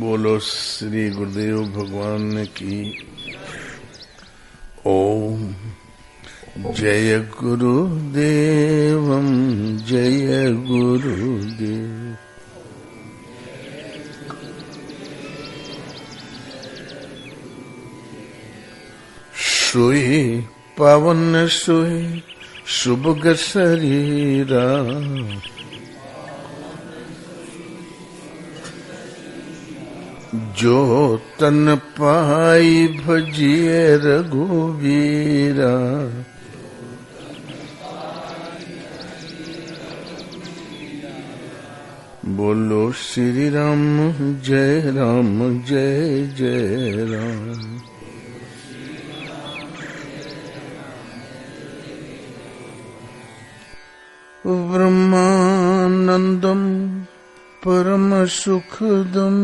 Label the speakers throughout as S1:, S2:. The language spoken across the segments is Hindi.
S1: बोलो श्री गुरुदेव भगवान की। ओम जय गुरुदेवम जय गुरुदेव। सोए पावन सोए सुभग शरीरा, जो तन पाई भजिए रघुवीरा। बोलो श्री राम जय जय राम। ब्रह्मानंदम परम सुखदम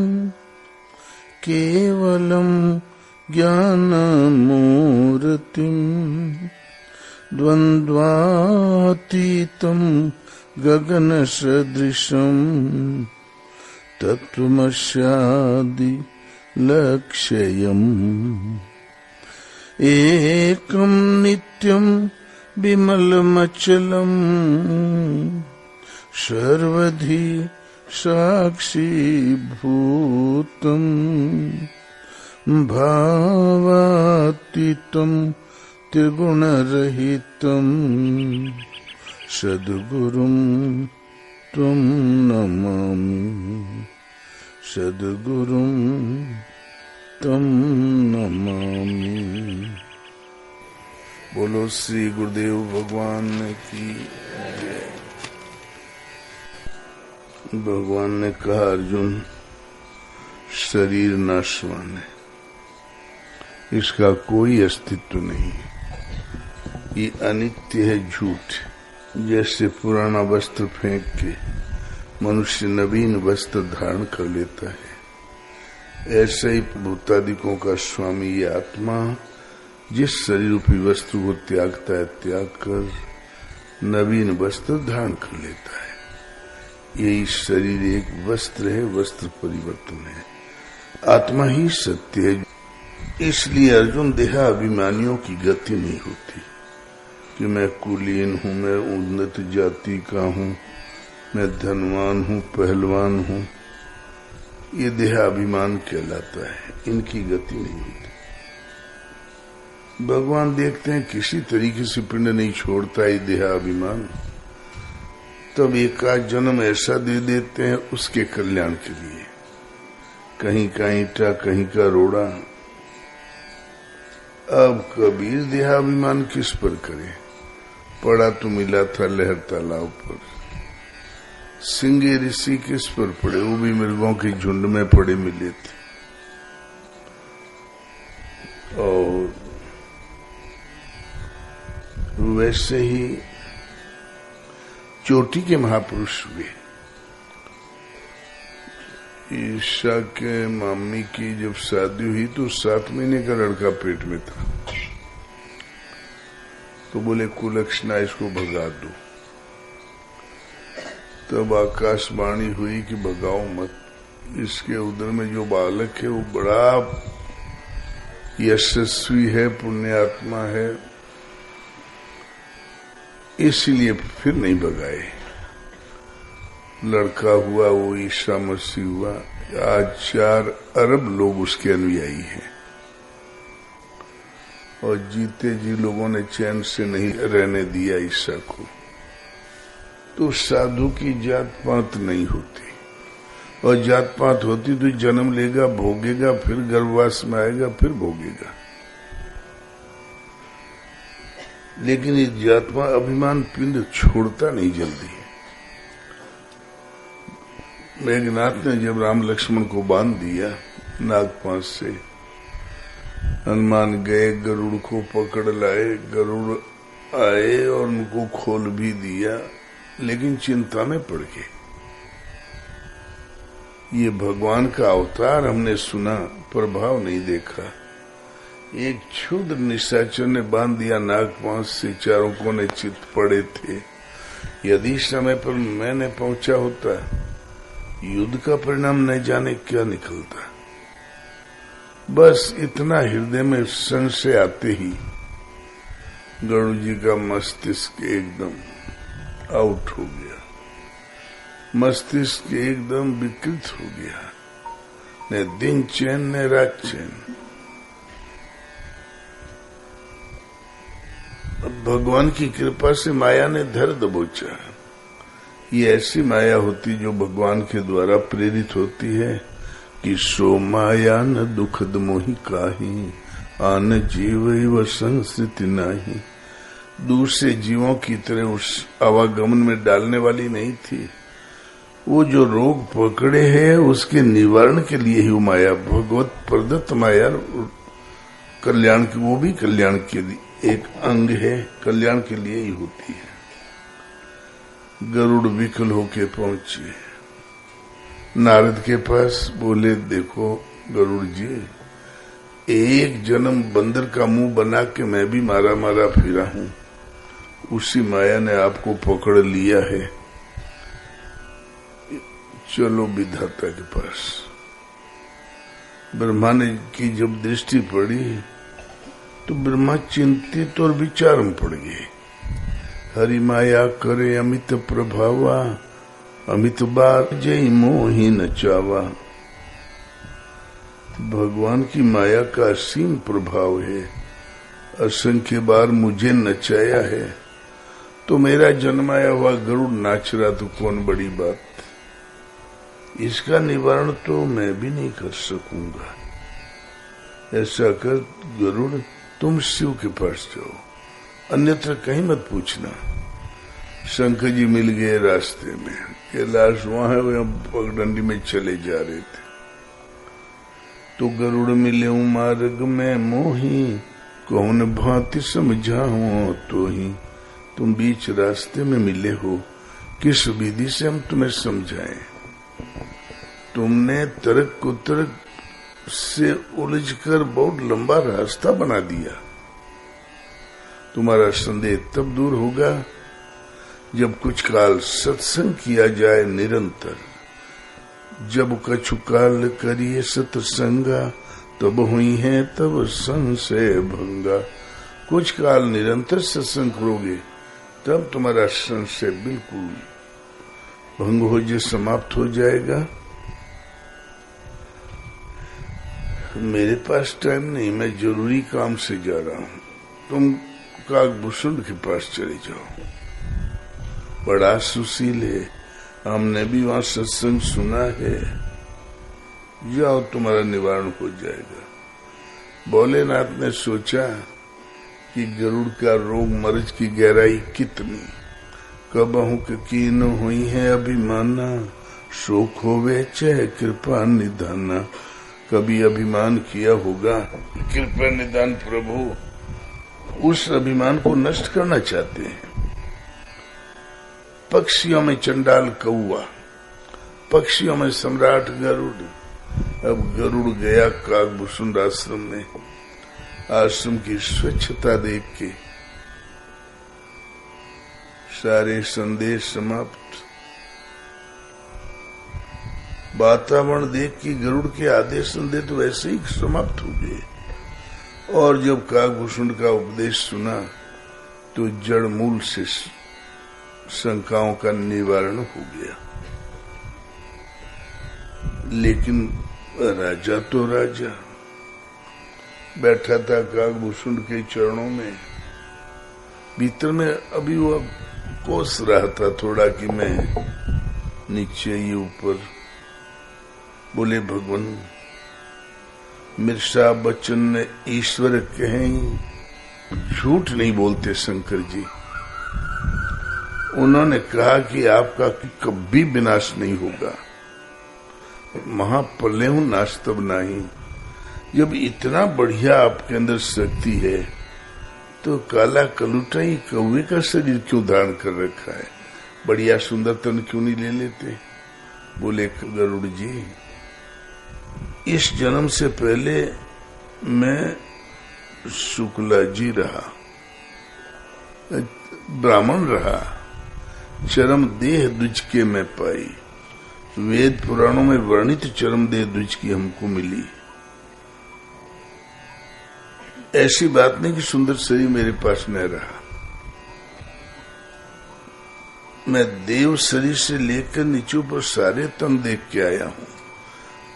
S1: केवलम ज्ञानमूर्तिम द्वन्द्वातीतं गगन सदृशं तत्त्वमस्यादि लक्ष्यम्। एकं नित्यं विमलमचलम् सर्वधि साक्षीभूतं भावातीतं त्रिगुणरहितं सद्गुरुं त्वं नमामि, सद्गुरुं त्वं नमामि। बोलो श्री गुरुदेव भगवान की जय। भगवान ने कहा, अर्जुन शरीर नाशवान है, इसका कोई अस्तित्व नहीं है, ये अनित्य है, झूठ। जैसे पुराना वस्त्र फेंक के मनुष्य नवीन वस्त्र धारण कर लेता है, ऐसे ही भूतादिकों का स्वामी ये आत्मा जिस शरीर रूपी वस्त्र को त्यागता है, त्याग कर नवीन वस्त्र धारण कर लेता है। यही शरीर एक वस्त्र है, वस्त्र परिवर्तन है, आत्मा ही सत्य है। इसलिए अर्जुन देहाभिमानियों की गति नहीं होती कि मैं कुलीन हूँ, मैं उन्नत जाति का हूँ, मैं धनवान हूँ, पहलवान हूँ। ये देहाभिमान कहलाता है, इनकी गति नहीं होती। भगवान देखते हैं किसी तरीके से पिंड नहीं छोड़ता है देहाभिमान, तब एक आध जन्म ऐसा दे देते हैं उसके कल्याण के लिए। कहीं का ईंटा, कहीं का रोड़ा। अब कबीर देहाभिमान किस पर करे? पड़ा तो मिला था लहर तालाब पर। सिंगे ऋषि किस पर पड़े? वो भी मृगों के झुंड में पड़े मिले थे। और वैसे ही चोटी के महापुरुष हुए। ईशा के मामी की जब शादी हुई तो 7 महीने का लड़का पेट में था, तो बोले कुलक्षणा इसको भगा दो। तब आकाशवाणी हुई कि भगाओ मत, इसके उदर में जो बालक है वो बड़ा यशस्वी है, पुण्यात्मा है, इसलिए फिर नहीं भगाए। लड़का हुआ, वो ईसा मसीह हुआ। आज 4 अरब लोग उसके अनुयायी हैं, और जीते जी लोगों ने चैन से नहीं रहने दिया ईसा को। तो साधु की जात पात नहीं होती, और जात पात होती तो जन्म लेगा, भोगेगा, फिर गर्भवास में आएगा, फिर भोगेगा। लेकिन ये जातमा अभिमान पिंड छोड़ता नहीं जल्दी। मेघनाथ ने जब राम लक्ष्मण को बांध दिया नागपाश से, हनुमान गए, गरुड़ को पकड़ लाए, गरुड़ आए और उनको खोल भी दिया, लेकिन चिंता में पड़ गए। ये भगवान का अवतार हमने सुना, प्रभाव नहीं देखा। एक क्षुद्र निशाचर ने बांध दिया नागपाश से, चारों कोने चित पड़े थे। यदि समय पर मैंने पहुंचा होता युद्ध का परिणाम न जाने क्या निकलता। बस इतना हृदय में संशय आते ही गरुड़ जी का मस्तिष्क एकदम आउट हो गया, मस्तिष्क एकदम विकृत हो गया, न दिन चैन न रात चैन। अब भगवान की कृपा से माया ने धर दबोचा। ये ऐसी माया होती जो भगवान के द्वारा प्रेरित होती है कि सो माया न दुखद मोहि काहि, आन जीव व संस्कृति नाही। दूसरे जीवों की तरह उस आवागमन में डालने वाली नहीं थी। वो जो रोग पकड़े है उसके निवारण के लिए ही वो माया, भगवत प्रदत्त माया कल्याण की, वो भी कल्याण के लिए एक अंग है, कल्याण के लिए ही होती है। गरुड़ विकल होके पहुंचे नारद के पास, बोले देखो गरुड़ जी, एक जन्म बंदर का मुंह बना के मैं भी मारा मारा फिरा हूं, उसी माया ने आपको पकड़ लिया है, चलो विधाता के पास। ब्रह्मा ने की जब दृष्टि पड़ी तो ब्रह्मा चिंतित और विचार में पड़ गए। हरि माया करे अमित प्रभावा, अमित बार जय मोहि न चावा। भगवान की माया का असीम प्रभाव है, असंख्य बार मुझे नचाया है, तो मेरा जन्माया हुआ गरुड़ नाच रहा तो कौन बड़ी बात। इसका निवारण तो मैं भी नहीं कर सकूंगा। ऐसा कर गरुड़, तुम शिव के पास जाओ, अन्यत्र कहीं मत पूछना। शंकर जी मिल गए रास्ते में, कैलाश वहां है, वहां पगडंडी में चले जा रहे थे। तो गरुड़ मिले मार्ग में मोही, कौन भांति समझाऊं तो ही। तुम बीच रास्ते में मिले हो, किस विधि से हम तुम्हें समझाएं। तुमने तर्क कुतर्क से उलझकर बहुत लंबा रास्ता बना दिया। तुम्हारा संदेह तब दूर होगा जब कुछ काल सत्संग किया जाए निरंतर। जब कछु काल करिए सत्संगा, तब हुई है तब संशय भंगा। कुछ काल निरंतर सत्संग करोगे तब तुम्हारा संशय बिल्कुल भंग हो जाए, समाप्त हो जाएगा। मेरे पास टाइम नहीं, मैं जरूरी काम से जा रहा हूं, तुम काकभूषण के पास चले जाओ, बड़ा सुशील है, हमने भी वहां सत्संग सुना है, जाओ तुम्हारा निवारण हो जाएगा। भोलेनाथ ने सोचा कि गरुड़ का रोग मर्ज की गहराई कितनी, कबहू कीन हुई है अभिमाना, शोक होवे चाहे कृपा निधाना। कभी अभिमान किया होगा, कृपा निदान प्रभु उस अभिमान को नष्ट करना चाहते हैं। पक्षियों में चंडाल कौआ, पक्षियों में सम्राट गरुड़। अब गरुड़ गया काकभूषण आश्रम में, आश्रम की स्वच्छता देख के सारे संदेश समाप्त। वातावरण देख के गरुड़ के आदेश संदेश तो वैसे ही समाप्त हो गए। और जब काकभूषण का उपदेश सुना तो जड़ मूल से शंकाओं का निवारण हो गया। लेकिन राजा तो राजा बैठा था काकभूषण के चरणों में, भीतर में अभी वो कोस रहा था थोड़ा कि मैं नीचे ही ऊपर। बोले भगवान, मिर्शा बच्चन ने ईश्वर कहें, झूठ नहीं बोलते शंकर जी। उन्होंने कहा कि आपका कभी विनाश नहीं होगा, महाप्रलय हूं नाश तब नहीं। जब इतना बढ़िया आपके अंदर शक्ति है तो काला कलूटा ही कौवे का शरीर क्यों धारण कर रखा है, बढ़िया सुंदर तन क्यों नहीं ले लेते। बोले गरुड़ जी, इस जन्म से पहले मैं शुक्ला जी रहा, ब्राह्मण रहा, चरम देह दुज के मैं पाई, वेद पुराणों में वर्णित चरमदेह द्विज की हमको मिली। ऐसी बात नहीं कि सुंदर शरीर मेरे पास न रहा। मैं देव शरीर से लेकर नीचों पर सारे तन देख के आया हूं।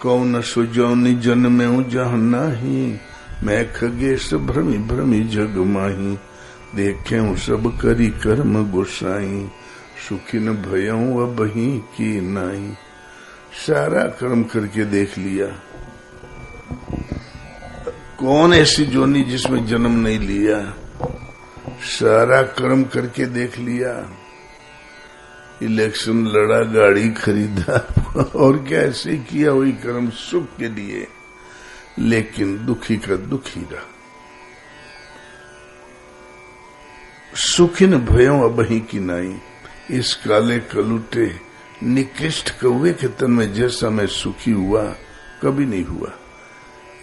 S1: कौन सो जौनी जन में हूं जहां नाही, मैं खगेश भ्रमी भ्रमी जग माही। देखे हूं सब करी कर्म गोसाई, सुखी न भयऊं अबही की नाई। सारा कर्म करके देख लिया। कौन ऐसी जोनी जिसमें जन्म नहीं लिया? सारा कर्म करके देख लिया। इलेक्शन लड़ा, गाड़ी खरीदा और क्या ऐसे किया वही कर्म सुख के लिए, लेकिन दुखी का दुखी रहा। सुखिन भयों अबही की नाई। इस काले कलुटे निकृष्ट कौवे के तन में जैसा मैं सुखी हुआ कभी नहीं हुआ।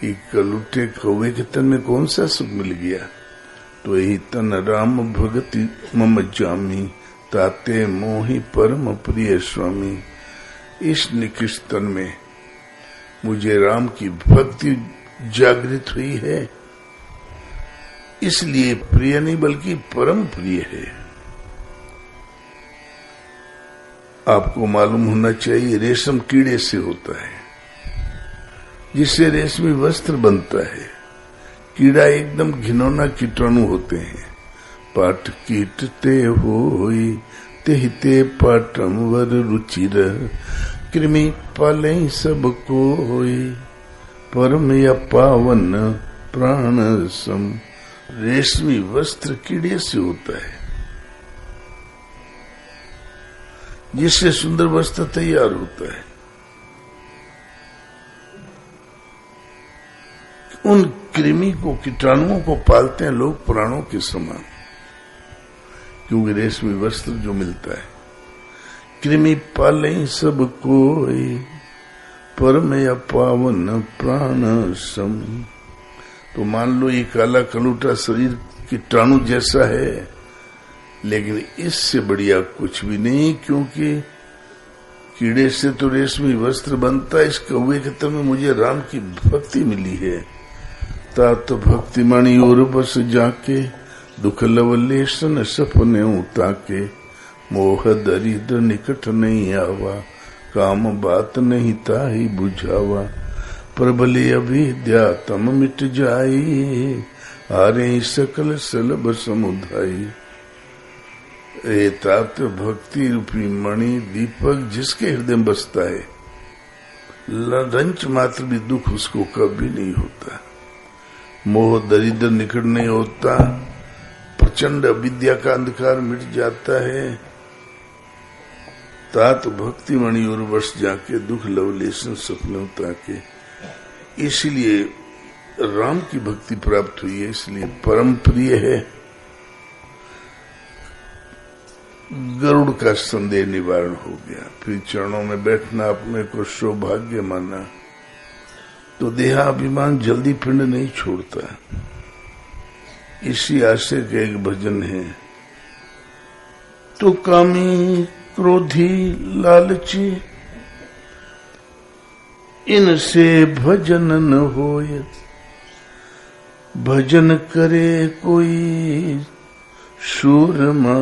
S1: ये कलुटे कौवे के तन में कौन सा सुख मिल गया? तो यही तन राम भगति मम जामी, ताते मोहि परम प्रिय स्वामी। इस निकृष्ट तन में मुझे राम की भक्ति जागृत हुई है, इसलिए प्रिय नहीं बल्कि परम प्रिय है। आपको मालूम होना चाहिए रेशम कीड़े से होता है, जिससे रेशमी वस्त्र बनता है। कीड़ा एकदम घिनौना कीटाणु होते हैं। पाट कीटते होई तेहिते पाटम वर रुचिर, कृमि पाले सबको होई, परम या पावन प्राण सम। रेशमी वस्त्र कीड़े से होता है, जिससे सुंदर वस्त्र तैयार होता है। उन कृमि को, कीटाणुओं को पालते हैं लोग प्राणों के समान, क्योंकि रेशमी वस्त्र जो मिलता है। कृमि पाले सब कोई, परम या पावन प्राण सम। तो मान लो ये काला कलूटा शरीर कीटाणु जैसा है, लेकिन इससे बढ़िया कुछ भी नहीं, क्योंकि कीड़े से तो रेशमी वस्त्र बनता है। इस कौवे के तन में मुझे राम की भक्ति मिली है। तात भक्ति मणि और बस जाके, दुख लवलेशन सपने उताके। मोह दरिद्र निकट नहीं आवा, काम बात नहीं ताही बुझावा। प्रबले अभिद्या तम मिट जाई, हारे सकल सलभ समुदाई। तात भक्ति रूपी मणि दीपक जिसके हृदय में बसता है, रंच मात्र भी दुख उसको कभी नहीं होता। मोह दरिद्र निकट नहीं होता। प्रचंड अविद्या का अंधकार मिट जाता है। तात भक्ति मणि और बस जाके, दुख लवलेशन सपने उताके। इसलिए राम की भक्ति प्राप्त हुई है, इसलिए परम प्रिय है। गरुड़ का संदेह निवारण हो गया। फिर चरणों में बैठना अपने को सौभाग्य माना, तो देहाभिमान जल्दी पिंड नहीं छोड़ता। इसी आशय का एक भजन है। तो कामी क्रोधी लालची, इनसे भजन न होय। भजन करे कोई सूरमा,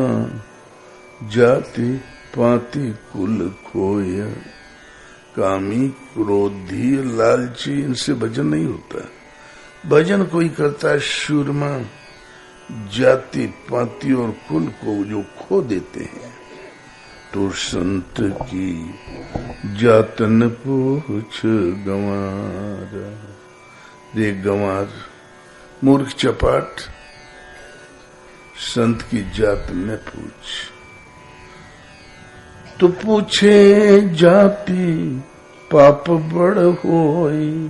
S1: जाति पाति कुल खोय। कामी क्रोधी लालची, इनसे भजन नहीं होता। भजन कोई करता है शूरमा, जाति पाति और कुल को जो खो देते हैं। तो संत की जातन पूछ गंवार। रे गंवार मूर्ख चपाट, संत की जात न पूछ। तो पूछे जाति पाप बड़ होई,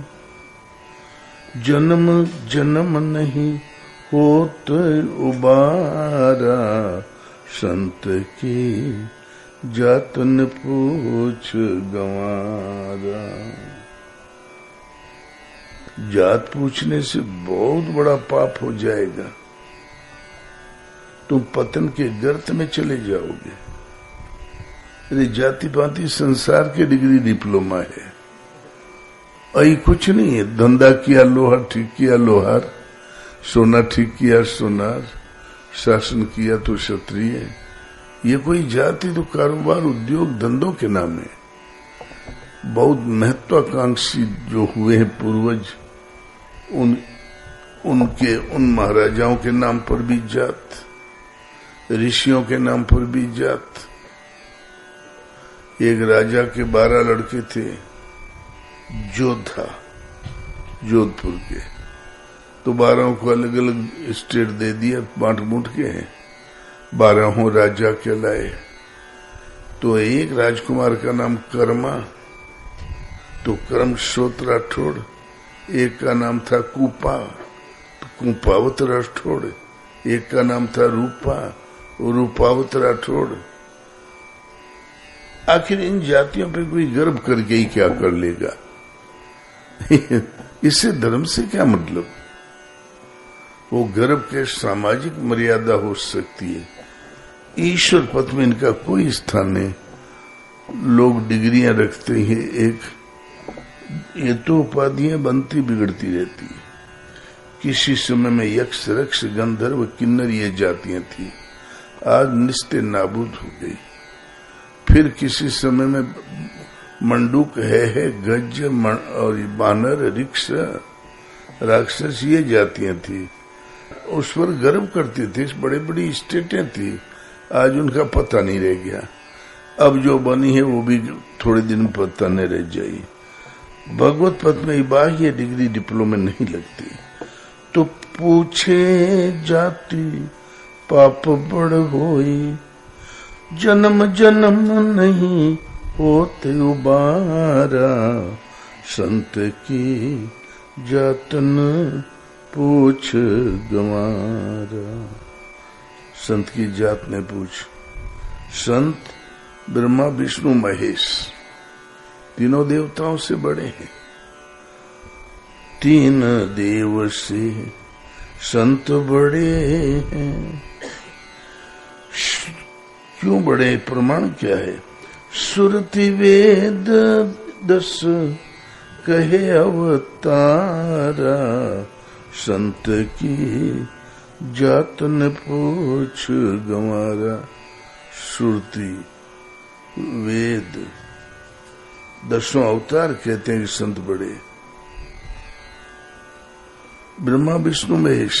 S1: जन्म जन्म नहीं होत उबारा। संत की जातन पूछ गंवारा। जात पूछने से बहुत बड़ा पाप हो जाएगा, तुम पतन के गर्त में चले जाओगे। अरे जाति पाति संसार के डिग्री डिप्लोमा है, अई कुछ नहीं है। धंधा किया लोहार ठीक किया लोहार, सोना ठीक किया सोनार, शासन किया तो क्षत्रिय। ये कोई जाति तो कारोबार उद्योग धंधों के नाम है। बहुत महत्वाकांक्षी जो हुए हैं पूर्वज, उन महाराजाओं के नाम पर भी जात, ऋषियों के नाम पर भी जात। एक राजा के 12 लड़के थे, जोधा जोधपुर के, तो 12 को अलग अलग स्टेट दे दिया, बांट बूंट के हैं, 12 राजा कहलाए। तो एक राजकुमार का नाम कर्मा, तो कर्म श्रोत राठौड़। एक का नाम था कूपा, तो कुपावत राठौड़। एक का नाम था रूपा, रूपावत राठौड़। आखिर इन जातियों पे कोई गर्व करके ही क्या कर लेगा? इससे धर्म से क्या मतलब? वो गर्व के सामाजिक मर्यादा हो सकती है, ईश्वर पथ में इनका कोई स्थान नहीं। लोग डिग्रियां रखते हैं एक, ये तो उपाधियां बनती बिगड़ती रहती है। किसी समय में यक्ष रक्ष गंधर्व किन्नर ये जातियां थी, आज निस्ते नाबूद हो गई। फिर किसी समय में मंडूक है गज और बानर रिक्ष राक्षस ये जातियां थी, उस पर गर्व करते थे। बड़े बड़ी स्टेटें थी, आज उनका पता नहीं रह गया। अब जो बनी है वो भी थोड़े दिन पता नहीं रह जाएगी। भगवत पद में बाह्य डिग्री डिप्लोमा नहीं लगती। तो पूछे जाति पाप बड़ होई, जन्म जन्म नहीं होते उबारा, संत की जातन पूछ गंवारा। संत की जात ने पूछ। संत ब्रह्मा विष्णु महेश तीनों देवताओं से बड़े हैं। 3 देव से संत बड़े हैं। क्यों बड़े? प्रमाण क्या है? सुरति वेद 10 कहे अवतारा, संत की जातन पूछ गंवारा। श्रुति वेद 10 अवतार कहते हैं कि संत बड़े। ब्रह्मा विष्णु महेश,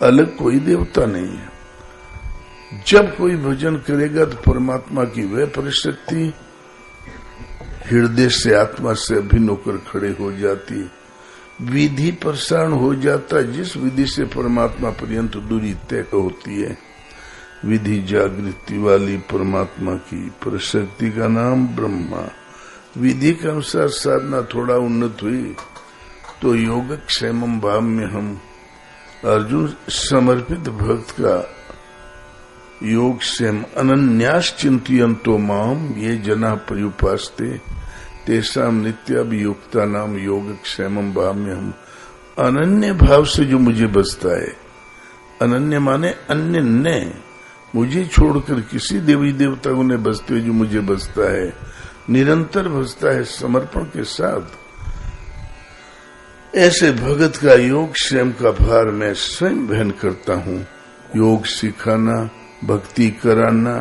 S1: अलग कोई देवता नहीं है। जब कोई भजन करेगा तो परमात्मा की वह परिशक्ति हृदय से आत्मा से अभिन्न होकर खड़े हो जाती, विधि प्रसारण हो जाता। जिस विधि से परमात्मा पर्यंत दूरी तय होती है, विधि जागृति वाली परमात्मा की परिशक्ति का नाम ब्रह्मा। विधि के अनुसार साधना थोड़ा उन्नत हुई तो योगक्षेमम भाव में हम अर्जुन समर्पित भक्त का योगक्षेम अनन्यास चिंतयन्तो माम ये जना पर्युपास्ते तेषाम नित्याभियुक्ता नाम योगक्षेमम भाव में हम। अनन्य भाव से जो मुझे बसता है, अनन्य माने अन्य ने, मुझे छोड़कर किसी देवी देवता को ने बसते हुए जो मुझे बसता है, निरंतर बसता है समर्पण के साथ, ऐसे भगत का योग क्षेम का भार मैं स्वयं वहन करता हूँ। योग सिखाना, भक्ति कराना,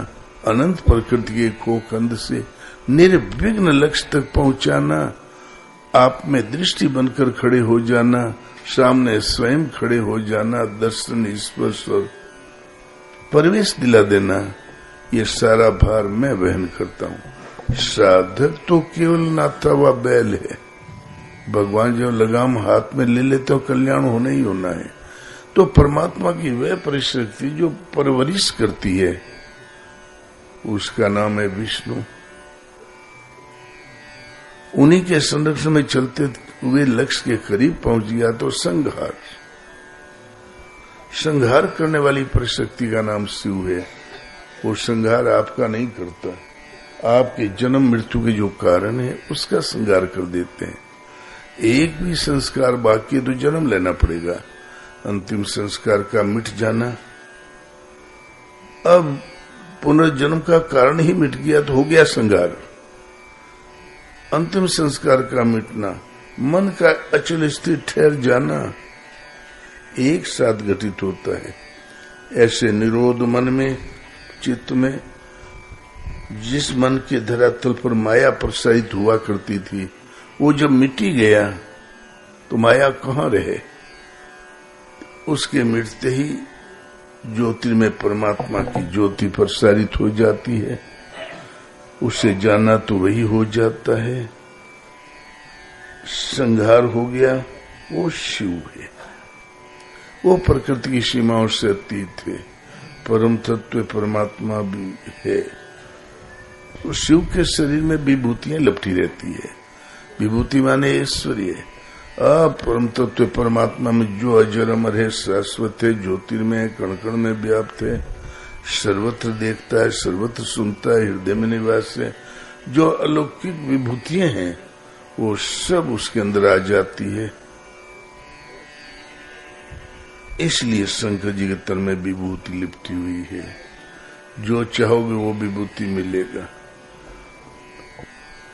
S1: अनंत प्रकृति के खोखंड से निर्विघ्न लक्ष्य तक पहुंचाना, आप में दृष्टि बनकर खड़े हो जाना, सामने स्वयं खड़े हो जाना, दर्शन स्पर्श और प्रवेश दिला देना, ये सारा भार मैं वहन करता हूँ। साधक तो केवल नाता हुआ बैल है। भगवान जब लगाम हाथ में ले लेते हो कल्याण होना ही होना है। तो परमात्मा की वह परिशक्ति जो परवरिश करती है, उसका नाम है विष्णु। उन्हीं के संरक्षण में चलते हुए लक्ष्य के करीब पहुंच गया तो संहार करने वाली परिशक्ति का नाम शिव है। वो संहार आपका नहीं करता, आपके जन्म मृत्यु के जो कारण है उसका संहार कर देते हैं। एक भी संस्कार बाकी है तो जन्म लेना पड़ेगा, अंतिम संस्कार का मिट जाना। अब पुनर्जन्म का कारण ही मिट गया तो हो गया संगार। अंतिम संस्कार का मिटना, मन का अचल स्थिर ठहर जाना एक साथ घटित होता है। ऐसे निरोध मन में, चित्त में, जिस मन के धरातल पर माया प्रसारित हुआ करती थी, वो जब मिटी गया तो माया कहाँ रहे। उसके मिटते ही ज्योतिर्मय परमात्मा की ज्योति प्रसारित हो जाती है। उसे जाना तो वही हो जाता है। संहार हो गया, वो शिव है। वो प्रकृति की सीमाओं से अतीत है, परम तत्व परमात्मा भी है। तो शिव के शरीर में विभूतियां लपटी रहती है। विभूति माने ऐश्वर्य। परम तत्व परमात्मा में जो अजर अमर है, शाश्वत है, ज्योतिर्मय, कण कण में व्याप्त है, सर्वत्र देखता है, सर्वत्र सुनता है, हृदय में निवास है, जो अलौकिक विभूतियां हैं वो सब उसके अंदर आ जाती है। इसलिए शंकर जी के तन में विभूति लिपटी हुई है। जो चाहोगे वो विभूति मिलेगा।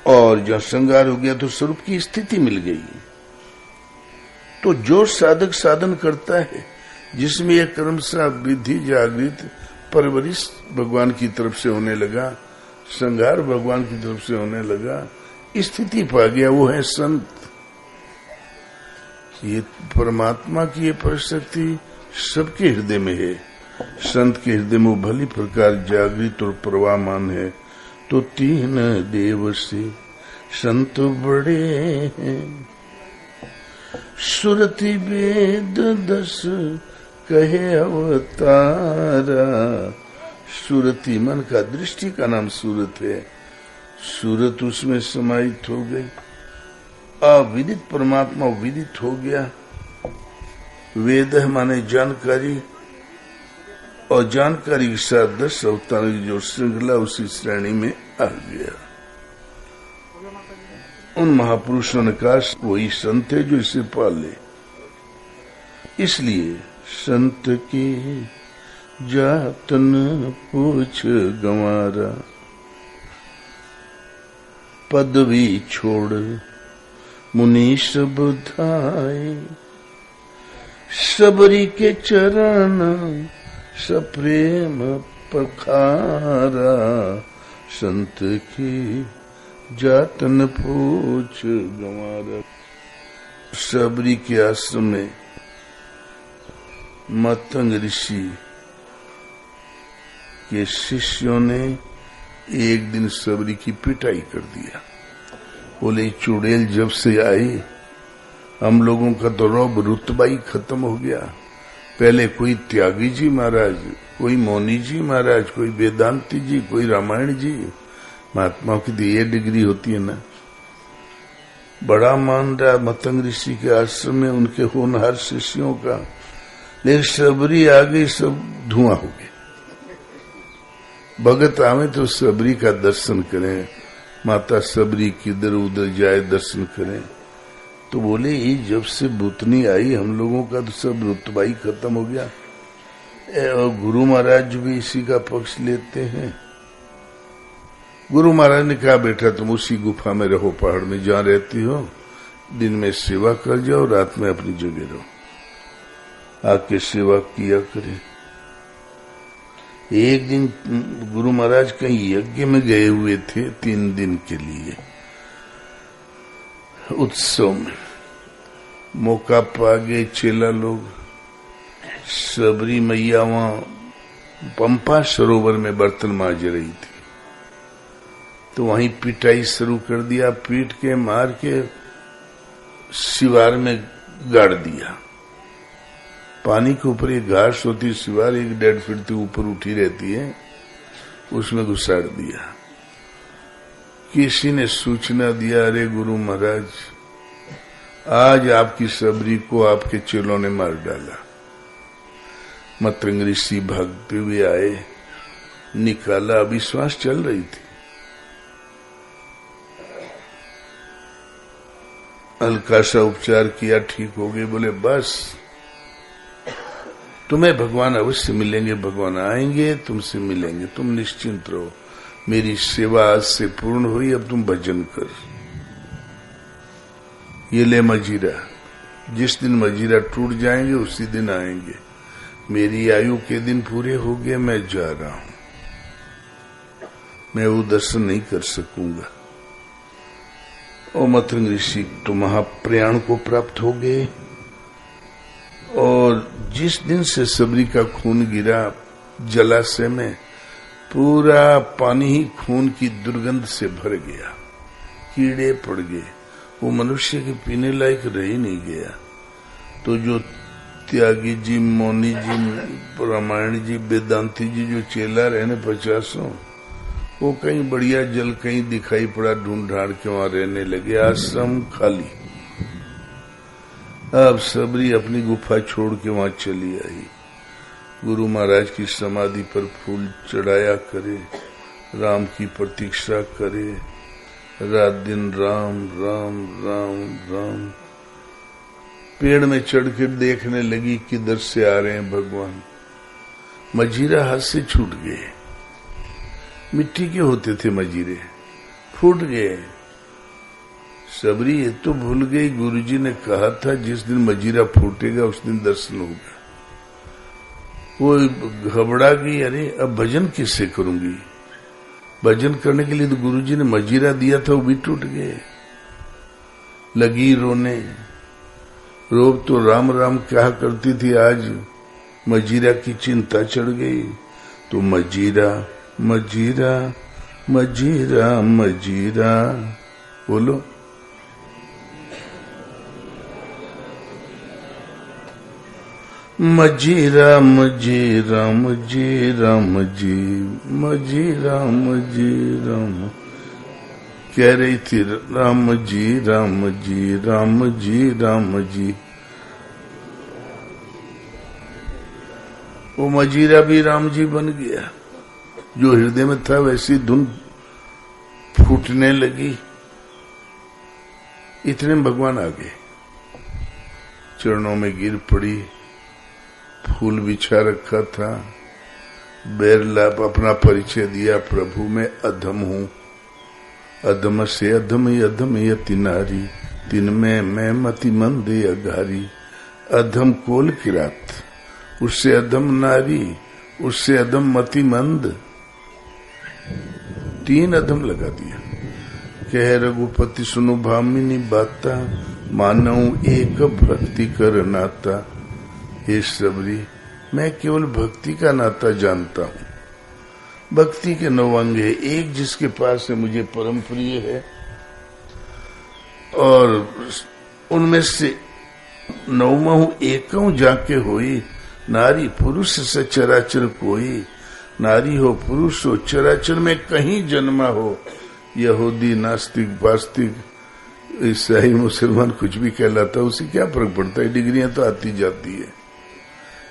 S1: और जब श्रृंगार हो गया तो स्वरूप की स्थिति मिल गई। तो जो साधक साधन करता है, जिसमें यह क्रमशः विधि जागृत परवरिश भगवान की तरफ से होने लगा, श्रृंगार भगवान की तरफ से होने लगा, स्थिति पा गया, वो है संत। ये परमात्मा की ये प्रशक्ति सबके हृदय में है। संत के हृदय में वो भली प्रकार जागृत और प्रवाहमान है। तो तीन देव से संत बड़े हैं, सुरति वेद 10 कहे अवतारा। सुरति मन का, दृष्टि का नाम सूरत है। सूरत उसमें समाहित हो गई। अविदित परमात्मा विदित हो गया। वेद माने जानकारी, और जानकारी के साथ 10 अवतारों की जो श्रृंखला उसी श्रेणी में आ गया। उन महापुरुषों ने कहा वही संत है जो इसे पाले। इसलिए संत की जातन पूछ गंवारा, पदवी छोड़ मुनीष बुधाए, सबरी के चरण सप्रेम पखारा। संत की जातन पूछ गंवारा। सबरी के आश्रम में मतंग ऋषि के शिष्यों ने एक दिन सबरी की पिटाई कर दिया। बोले चुड़ैल जब से आई, हम लोगों का तो रौब रुतबा ही खत्म हो गया। पहले कोई त्यागी जी महाराज, कोई मौनी जी महाराज, कोई वेदांती जी, कोई रामायण जी। महात्माओं की तो ये डिग्री होती है ना। बड़ा मान रहा मतंग ऋषि के आश्रम में उनके होनहार शिष्यों का, लेकिन सबरी आ गई, सब धुआं हो गए। भगत आवे तो सबरी का दर्शन करें, माता सबरी किधर उधर जाए दर्शन करें। तो बोले ये जब से भूतनी आई हम लोगों का तो सब रुतबा ही खत्म हो गया। और गुरु महाराज भी इसी का पक्ष लेते हैं। गुरु महाराज ने कहा बेटा तुम उसी गुफा में रहो, पहाड़ में जहाँ रहती हो, दिन में सेवा कर जाओ, रात में अपनी जगह रहो, आके सेवा किया करें। एक दिन गुरु महाराज कहीं यज्ञ में गए हुए थे 3 दिन के लिए, उत्सव में। मौका पा गए चेला लोग। सबरी मैया वहां पंपा सरोवर में बर्तन मांज रही थी, तो वहीं पिटाई शुरू कर दिया। पीट के मार के सिवार में गाड़ दिया। पानी के ऊपर एक घास होती, सिवार 1-1.5 फीट ऊपर उठी रहती है, उसमें घुसाड़ दिया। किसी ने सूचना दिया, अरे गुरु महाराज आज आपकी सबरी को आपके चेलों ने मार डाला। मतंग ऋषि भागते हुए आए, निकाला। अविश्वास चल रही थी। हल्का सा उपचार किया, ठीक हो गए। बोले बस तुम्हें भगवान अवश्य मिलेंगे, भगवान आएंगे, तुमसे मिलेंगे, तुम निश्चिंत रहो। मेरी सेवा आज से पूर्ण हुई, अब तुम भजन कर। ये ले मजीरा, जिस दिन मजीरा टूट जाएंगे उसी दिन आएंगे। मेरी आयु के दिन पूरे हो गए, मैं जा रहा हूं, मैं वो दर्शन नहीं कर सकूंगा। और मतंग ऋषि तो महाप्रयाण को प्राप्त हो गए। और जिस दिन से सबरी का खून गिरा जलाशय में, पूरा पानी ही खून की दुर्गंध से भर गया, कीड़े पड़ गए, वो मनुष्य के पीने लायक रह ही नहीं गया। तो जो त्यागी जी, मौनी जी, रामायण जी, वेदांती जी जो चेला रहने 50, वो कहीं बढ़िया जल कहीं दिखाई पड़ा, ढूंढ ढांड के वहां रहने लगे। आश्रम खाली। अब सबरी अपनी गुफा छोड़ के वहां चली आई। गुरु महाराज की समाधि पर फूल चढ़ाया करे, राम की प्रतीक्षा करे, रात दिन राम राम राम राम। पेड़ में चढ़ कर देखने लगी किधर से आ रहे हैं भगवान। मजीरा हाथ से छूट गए, मिट्टी के होते थे मजीरे, फूट गए। सबरी ये तो भूल गई, गुरुजी ने कहा था जिस दिन मजीरा फूटेगा उस दिन दर्शन होगा। वो घबरा गई, अरे अब भजन किससे करूंगी। भजन करने के लिए तो गुरुजी ने मजीरा दिया था, वो भी टूट गए। लगी रोने, रोब तो राम राम कहा करती थी, आज मजीरा की चिंता चढ़ गई। तो मजीरा मजीरा मजीरा मजीरा बोलो। मजीरा मजीरा मजीरा मजी मजीरा मजीरा कह रही थी राम जी राम जी राम जी राम जी। वो मजीरा भी राम जी बन गया। जो हृदय में था वैसी धुन फूटने लगी। इतने में भगवान आ गए, चरणों में गिर पड़ी, फूल बिछा रखा था, बैरलाप अपना परिचय दिया, प्रभु मैं अधम हूं, अधम से अधम यति नारी, तिन में मैं मति मंद अघारी। अधम कोल किरात, उससे अधम नारी, उससे अधम मति मंद, 3 अधम लगा दिया। कह रघुपति सुनो भामिनी बाता, मानव एक भक्ति कर नाता। हे सबरी, मैं केवल भक्ति का नाता जानता हूं। भक्ति के 9 अंग है, एक जिसके पास है मुझे परम प्रिय है, और उनमें से 9वां एकं जाके होई। नारी पुरुष से चराचर कोई, नारी हो पुरुष हो चराचर में कहीं जन्मा हो। यहूदी नास्तिक वास्तिक ईसाई मुसलमान कुछ भी कहलाता, उसे क्या फर्क पड़ता है, डिग्रियां तो आती जाती है।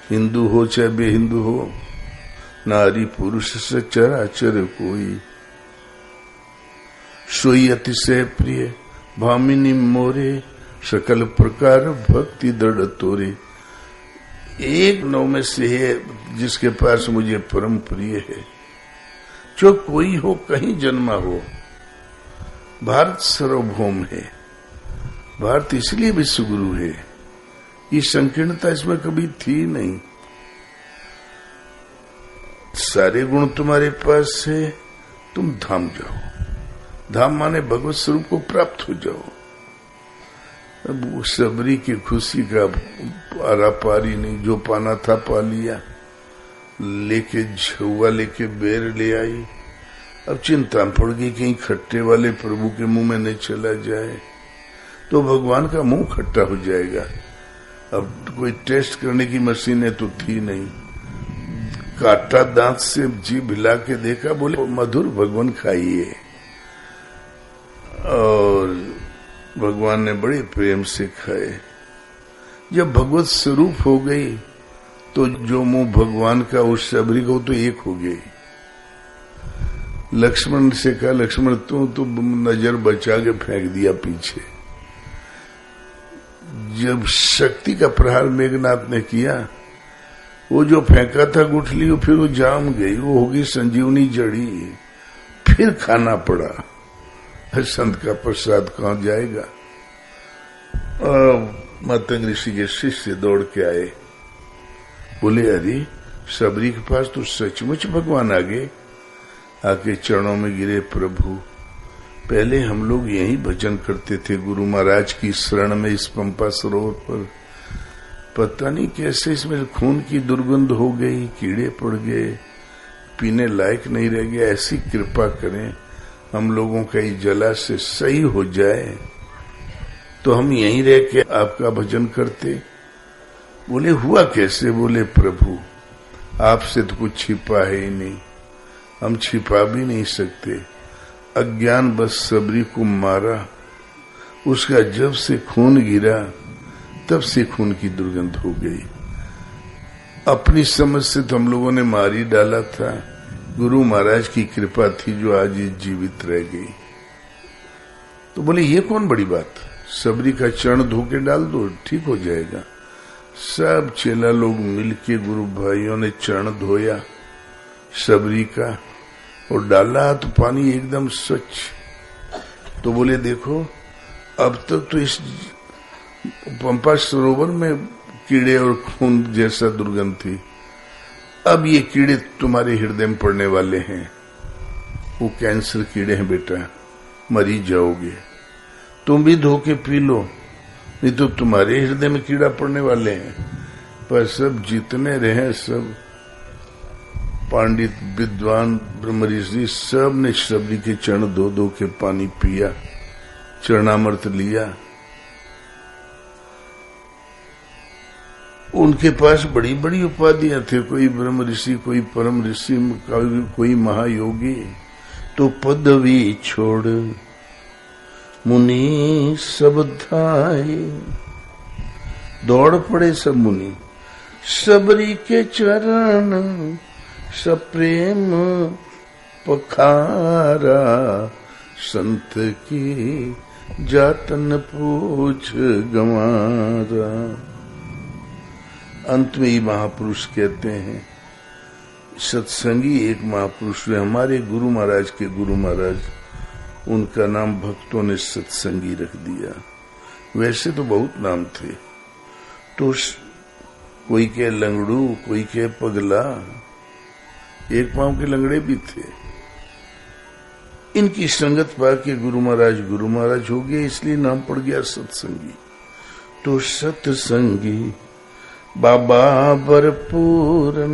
S1: हिंदू हो चाहे बेहिंदू हो, नारी पुरुष से चराचर कोई। सोई अतिशय प्रिय भामिनी मोरे, सकल प्रकार भक्ति दृढ़ तोरे। एक 9 में से है जिसके पास मुझे परम प्रिय है। जो कोई हो कहीं जन्मा हो, भारत सार्वभौम है। भारत इसलिए विश्व गुरु है, ये संकीर्णता इसमें कभी थी नहीं। सारे गुण तुम्हारे पास है, तुम धाम जाओ। धाम माने भगवत स्वरूप को प्राप्त हो जाओ। अब वो सबरी की खुशी का पारा पारी नहीं, जो पाना था पा लिया। लेके झुआ लेके बेर ले आई। अब चिंता पड़ गई कहीं खट्टे वाले प्रभु के मुंह में नहीं चला जाए तो भगवान का मुंह खट्टा हो जाएगा। अब कोई टेस्ट करने की मशीन है तो थी नहीं। काटा दांत से जीभ हिला के देखा, बोले मधुर भगवान खाइए। और भगवान ने बड़े प्रेम से खाए। जब भगवत स्वरूप हो गई तो जो मुंह भगवान का उस सबरी को तो एक हो गई। लक्ष्मण से कहा, लक्ष्मण तू नजर बचा के फेंक दिया पीछे। जब शक्ति का प्रहार मेघनाथ ने किया वो जो फेंका था गुठली फिर वो जाम गई, वो होगी संजीवनी जड़ी, फिर खाना पड़ा। संत का प्रसाद कहां जाएगा। मातंग ऋषि के शिष्य दौड़ के आए, बोले अरे सबरी के पास तो सचमुच भगवान आ गए। आके चरणों में गिरे, प्रभु पहले हम लोग यहीं भजन करते थे गुरु महाराज की शरण में इस पंपा सरोवर पर, पता नहीं कैसे इसमें खून की दुर्गंध हो गई, कीड़े पड़ गए, पीने लायक नहीं रह गया। ऐसी कृपा करें हम लोगों का ये जलाशय सही हो जाए तो हम यहीं रह के आपका भजन करते। बोले हुआ कैसे। बोले प्रभु आपसे तो कुछ छिपा है ही नहीं, हम छिपा भी नहीं सकते। अज्ञान बस सबरी को मारा, उसका जब से खून गिरा तब से खून की दुर्गंध हो गई। अपनी समझ से तो हम लोगों ने मार ही डाला था, गुरु महाराज की कृपा थी जो आज ये जीवित रह गई। तो बोले ये कौन बड़ी बात, सबरी का चरण धो के डाल दो ठीक हो जाएगा। सब चेला लोग मिलके गुरु भाइयों ने चरण धोया सबरी का और डाला तो पानी एकदम स्वच्छ। तो बोले देखो अब तक तो इस पंपा सरोवर में कीड़े और खून जैसा दुर्गंध थी, अब ये कीड़े तुम्हारे हृदय में पड़ने वाले हैं। वो कैंसर कीड़े हैं बेटा, मरी जाओगे। तुम भी धो के पी लो, नहीं तो तुम्हारे हृदय में कीड़ा पड़ने वाले हैं। पर सब जितने रहे सब पंडित विद्वान ब्रह्म ऋषि सब ने सबरी के चरण धो धो के पानी पिया, चरणामृत लिया। उनके पास बड़ी बड़ी उपाधियां थे, कोई ब्रह्म ऋषि, कोई परम ऋषि, कोई महायोगी। तो पदवी छोड़ मुनि सब धाये, दौड़ पड़े सब मुनि सबरी के चरण सप्रेम पखारा। संत की जातन पूछ गंवारा। अंत में ही महापुरुष कहते हैं, सत्संगी एक महापुरुष वे हमारे गुरु महाराज के गुरु महाराज, उनका नाम भक्तों ने सत्संगी रख दिया। वैसे तो बहुत नाम थे, तो कोई के लंगड़ू, कोई के पगला, एक पांव के लंगड़े भी थे। इनकी संगत पाके गुरु महाराज हो गए, इसलिए नाम पड़ गया सत्संगी। तो सत्संगी बाबा भरपूरन,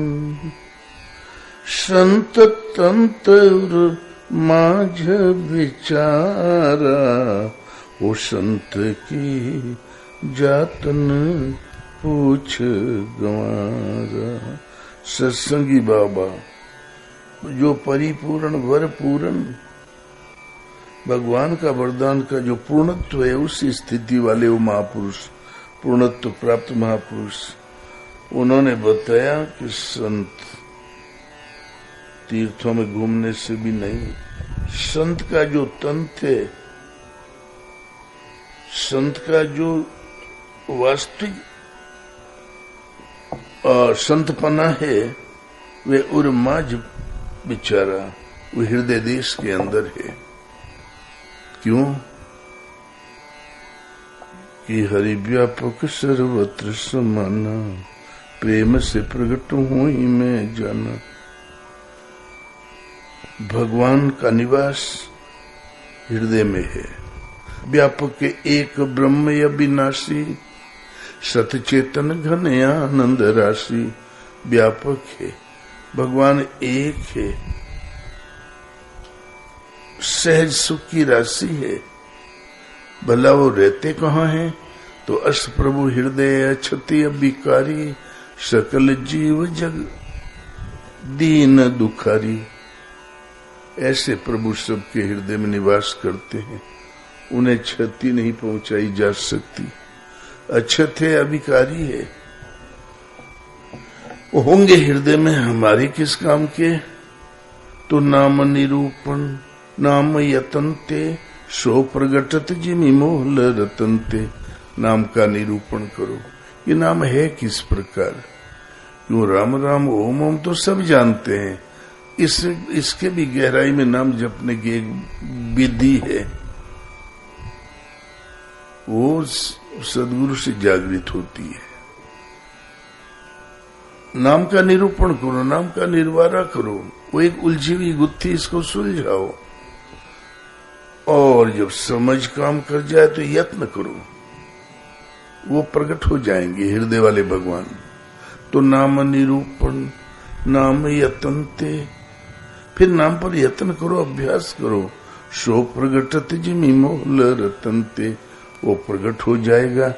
S1: संत तंत्र माझ विचारा। वो संत की जातन पूछ गंवारा। सत्संगी बाबा जो परिपूर्ण वर पूर्ण, भगवान का वरदान का जो पूर्णत्व है उसी स्थिति वाले वो महापुरुष, पूर्णत्व प्राप्त महापुरुष, उन्होंने बताया कि संत तीर्थों में घूमने से भी नहीं, संत का जो तंत्र है, संत का जो वास्तविक संतपना है, वे उर्माज बिचारा वो हृदय देश के अंदर है। क्यों कि हरि व्यापक सर्वत्र समाना, प्रेम से प्रकट हुई मैं जाना। भगवान का निवास हृदय में है। व्यापक के एक ब्रह्म अविनाशी, सतचेतन घन आनंद राशि। व्यापक है, भगवान एक है, सहज सुख की राशि है। भला वो रहते कहाँ हैं? तो अष्ट प्रभु हृदय अक्षति अभिकारी, सकल जीव जग दीन दुखारी। ऐसे प्रभु सबके हृदय में निवास करते हैं, उन्हें क्षति नहीं पहुंचाई जा सकती। अक्षत है, अभिकारी है, वो होंगे हृदय में हमारे किस काम के? तो नाम निरूपण नाम यतनते, सो प्रगटत जिमि मोहल रतनते। नाम का निरूपण करो, ये नाम है किस प्रकार, क्यों राम राम ओम ओम तो सब जानते हैं, इसके भी गहराई में नाम जपने की एक विधि है, वो सदगुरु से जागृत होती है। नाम का निरूपण करो, नाम का निर्वारा करो, वो एक उलझी हुई गुत्थी, इसको सुलझाओ, और जब समझ काम कर जाए तो यत्न करो, वो प्रकट हो जाएंगे हृदय वाले भगवान। तो नाम निरूपण नाम यतनते, फिर नाम पर यत्न करो, अभ्यास करो। शो प्रगटत जिमि मोल रतनते, वो प्रकट हो जाएगा।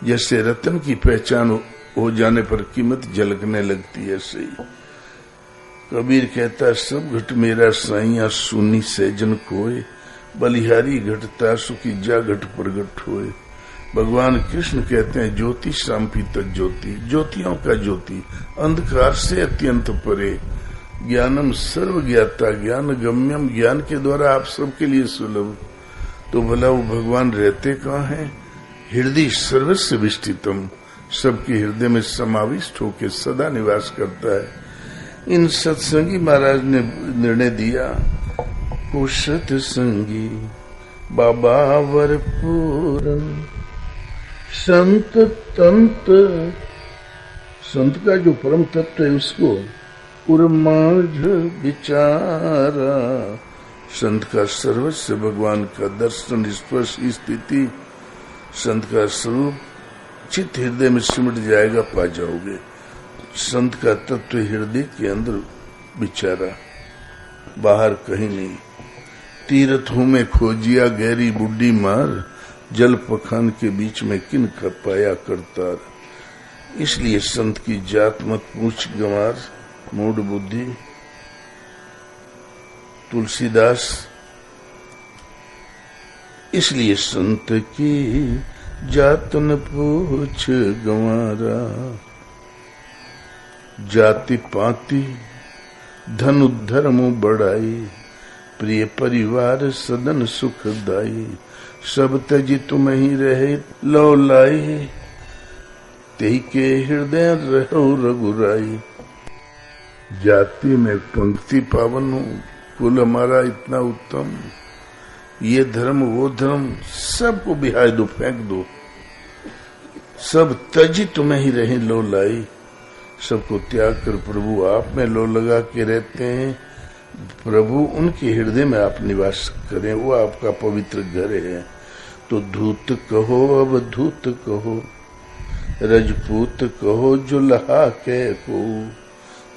S1: जैसे रतन की पहचान हो जाने पर कीमत झलकने लगती है, ऐसे ही कबीर कहता सब घट मेरा साइया सुनी सैजन कोय, बलिहारी घटता सुखी जा घट प्रगट होए। भगवान कृष्ण कहते हैं ज्योति शांति तक ज्योति, ज्योतियों का ज्योति, अंधकार से अत्यंत परे, ज्ञानम सर्व ज्ञाता ज्ञान गम्यम, ज्ञान के द्वारा आप सबके लिए सुलभ। तो भला वो भगवान रहते कहाँ हैं? हृदय सर्वस्व विष्टितम, सबके हृदय में समाविष्ट होकर सदा निवास करता है। इन सत्संगी महाराज ने निर्णय दिया, ओ सत्संगी बाबा वर पूरन, संत तंत्र, संत का जो परम तत्व है उसको उर्माझ विचारा। संत का सर्वस्व भगवान का दर्शन स्पर्श स्थिति, संत का स्वरूप चित्त हृदय में सिमट जाएगा, पा जाओगे। संत का तत्व हृदय के अंदर विचारा, बाहर कहीं नहीं। तीर्थों में खोजिया गहरी बुड्ढी मार, जल पखान के बीच में किन खपाया करतार। इसलिए संत की जात मत पूछ गंवार, मूढ़ बुद्धि। तुलसीदास, इसलिए संत की जात न पूछ गंवारा। जाति पाति धन धर्म बढ़ाई, प्रिय परिवार सदन सुखदाई। सब तजी तुम ही रहे लो लाई, तेई के हृदय रहो रघुराई। जाति में पंक्ति पावन हो, कुल हमारा इतना उत्तम, ये धर्म वो धर्म सबको बिहार दो, फेंक दो। सब तजी तुम्हें ही रहे लो लाई, सबको त्याग कर प्रभु आप में लो लगा के रहते हैं। प्रभु उनके हृदय में आप निवास करें, वो आपका पवित्र घर है। तो धूत कहो अब धूत कहो, रजपूत कहो जुल्हा के को।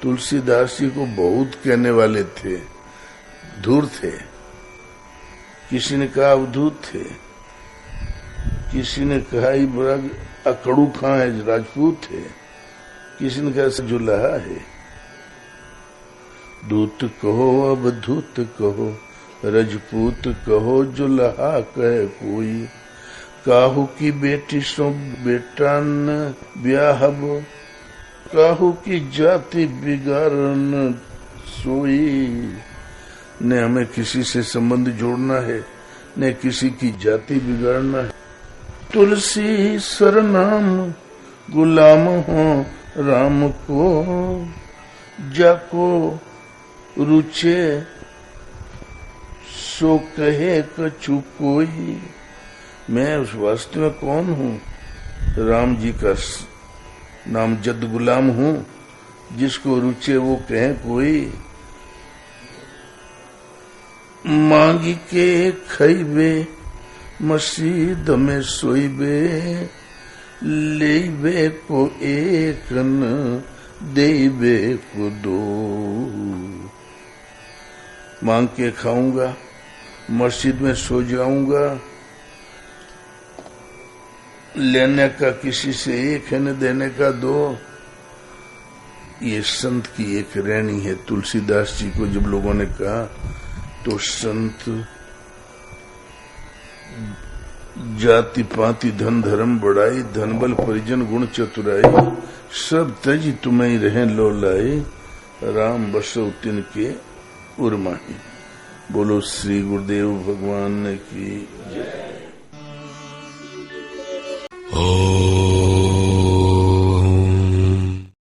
S1: तुलसीदास जी को बहुत कहने वाले थे, धूर थे, किसी ने कहा अवधूत थे, किसी ने कहा ही बड़ा अकड़ू खां है, राजपूत है, किसी ने कहा जुल्हा है। दूत कहो अब धूत कहो, रजपूत कहो जुल्हा कह कोई। काहू की बेटी सो बेटा न ब्याहब, काहू की जाति बिगाड़न सोई। न हमें किसी से संबंध जोड़ना है, न किसी की जाति बिगाड़ना है। तुलसी सरनाम गुलाम हो राम को, जाको रुचे सो कहे कछु कोई। मैं उस वास्तव में कौन हूँ? राम जी का नाम जद गुलाम हूँ, जिसको रुचे वो कहे कोई। मांगी के खइबे मसीद में सोइबे, लेबे को एक न देबे को दो। मांग के खाऊंगा, मस्जिद में सो जाऊंगा, लेने का किसी से एक है, न देने का दो। ये संत की एक रहनी है। तुलसीदास जी को जब लोगों ने कहा तो संत जाति पाति धन धर्म बढ़ाई, धन बल परिजन गुण चतुराई। सब तजी तुम्हें रहे लो लाई, राम बसो तिनके उर्माही। बोलो श्री गुरुदेव भगवान की जय।